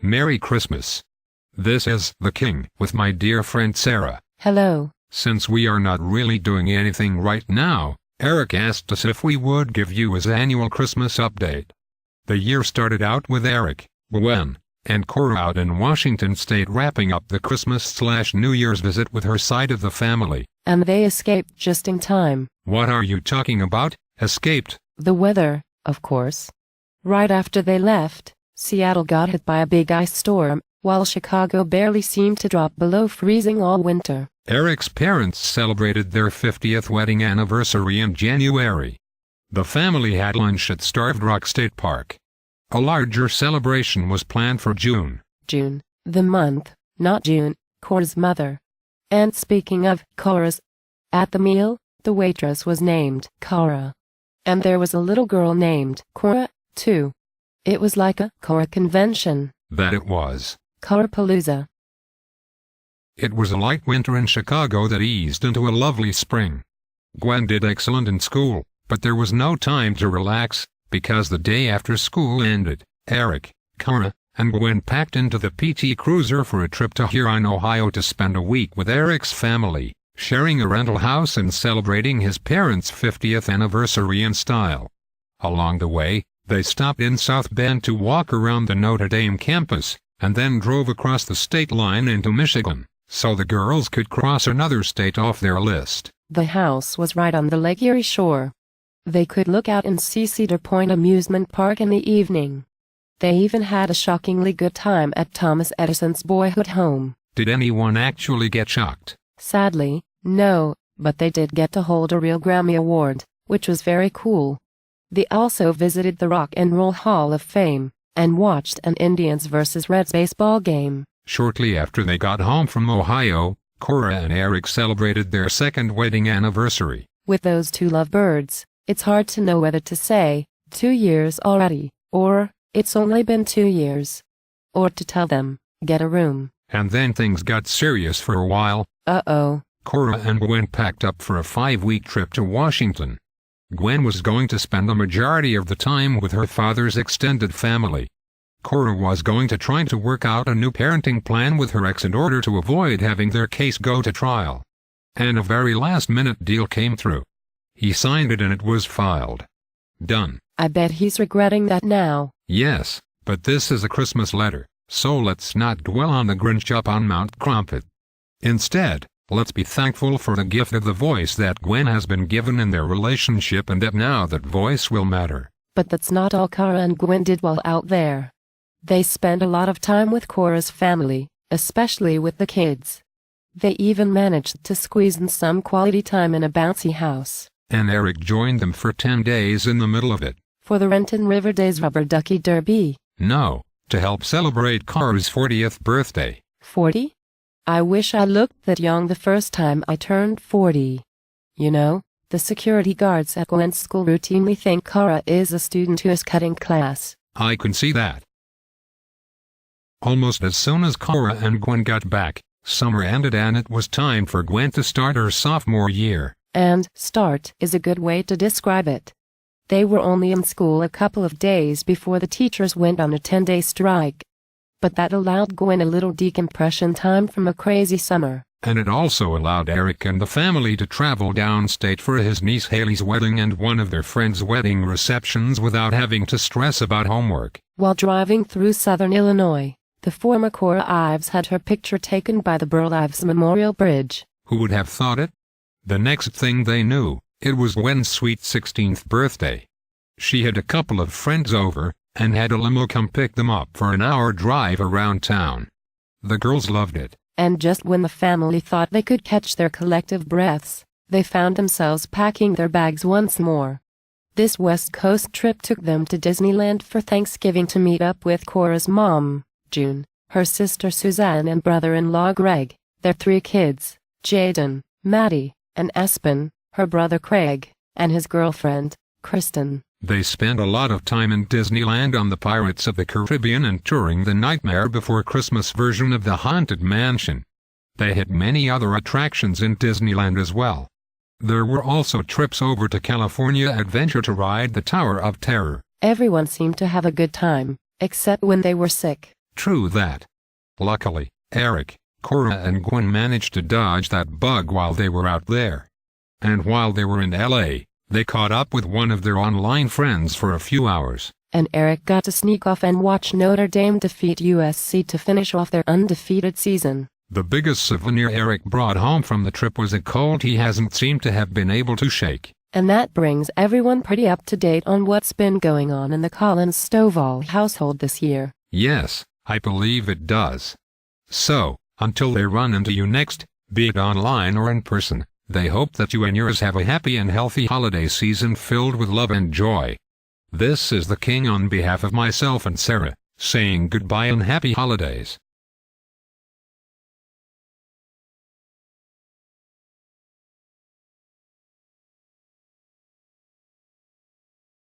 Merry Christmas. This is The King with my dear friend Sarah. Hello. Since we are not really doing anything right now, Eric asked us if we would give you his annual Christmas update. The year started out with Eric, Gwen, and Cora out in Washington State wrapping up the Christmas/New Year's visit with her side of the family. And they escaped just in time. What are you talking about? Escaped? The weather, of course. Right after they left, Seattle got hit by a big ice storm, while Chicago barely seemed to drop below freezing all winter. Eric's parents celebrated their 50th wedding anniversary in January. The family had lunch at Starved Rock State Park. A larger celebration was planned for June. June, the month, not June, Cora's mother. And speaking of Cora's, at the meal, the waitress was named Cora. And there was a little girl named Cora, too. It was like a Cora convention. That it was. Corapalooza. It was a light winter in Chicago that eased into a lovely spring. Gwen did excellent in school, but there was no time to relax, because the day after school ended, Eric, Cora, and Gwen packed into the PT Cruiser for a trip to Huron, Ohio to spend a week with Eric's family, sharing a rental house and celebrating his parents' 50th anniversary in style. Along the way, they stopped in South Bend to walk around the Notre Dame campus, and then drove across the state line into Michigan, so the girls could cross another state off their list. The house was right on the Lake Erie shore. They could look out and see Cedar Point Amusement Park in the evening. They even had a shockingly good time at Thomas Edison's boyhood home. Did anyone actually get shocked? Sadly, no, but they did get to hold a real Grammy Award, which was very cool. They also visited the Rock and Roll Hall of Fame, and watched an Indians vs. Reds baseball game. Shortly after they got home from Ohio, Cora and Eric celebrated their second wedding anniversary. With those two lovebirds, it's hard to know whether to say, 2 years already, or, it's only been 2 years. Or to tell them, get a room. And then things got serious for a while. Uh-oh. Cora and Gwen packed up for a 5-week trip to Washington. Gwen was going to spend the majority of the time with her father's extended family. Cora was going to try to work out a new parenting plan with her ex in order to avoid having their case go to trial. And a very last-minute deal came through. He signed it and it was filed. Done. I bet he's regretting that now. Yes, but this is a Christmas letter, so let's not dwell on the Grinch up on Mount Crumpet. Instead, let's be thankful for the gift of the voice that Gwen has been given in their relationship, and that now that voice will matter. But that's not all Cora and Gwen did while out there. They spent a lot of time with Cora's family, especially with the kids. They even managed to squeeze in some quality time in a bouncy house. And Eric joined them for 10 days in the middle of it. For the Renton River Days Rubber Ducky Derby. No, to help celebrate Cora's 40th birthday. 40? I wish I looked that young the first time I turned 40. You know, the security guards at Gwen's school routinely think Cora is a student who is cutting class. I can see that. Almost as soon as Cora and Gwen got back, summer ended and it was time for Gwen to start her sophomore year. And start is a good way to describe it. They were only in school a couple of days before the teachers went on a 10-day strike. But that allowed Gwen a little decompression time from a crazy summer. And it also allowed Eric and the family to travel downstate for his niece Haley's wedding and one of their friends' wedding receptions without having to stress about homework. While driving through southern Illinois, the former Cora Ives had her picture taken by the Burl Ives Memorial Bridge. Who would have thought it? The next thing they knew, it was Gwen's sweet 16th birthday. She had a couple of friends over, and had a limo come pick them up for an hour drive around town. The girls loved it. And just when the family thought they could catch their collective breaths, they found themselves packing their bags once more. This West Coast trip took them to Disneyland for Thanksgiving to meet up with Cora's mom, June, her sister Suzanne and brother-in-law Greg, their 3 kids, Jaden, Maddie, and Aspen, her brother Craig, and his girlfriend, Kristen. They spent a lot of time in Disneyland on the Pirates of the Caribbean and touring the Nightmare Before Christmas version of the Haunted Mansion. They had many other attractions in Disneyland as well. There were also trips over to California Adventure to ride the Tower of Terror. Everyone seemed to have a good time, except when they were sick. True that. Luckily, Eric, Cora and Gwen managed to dodge that bug while they were out there. And while they were in LA, they caught up with one of their online friends for a few hours. And Eric got to sneak off and watch Notre Dame defeat USC to finish off their undefeated season. The biggest souvenir Eric brought home from the trip was a cold he hasn't seemed to have been able to shake. And that brings everyone pretty up to date on what's been going on in the Collins Stovall household this year. Yes, I believe it does. So, until they run into you next, be it online or in person, they hope that you and yours have a happy and healthy holiday season filled with love and joy. This is the King on behalf of myself and Sarah, saying goodbye and happy holidays.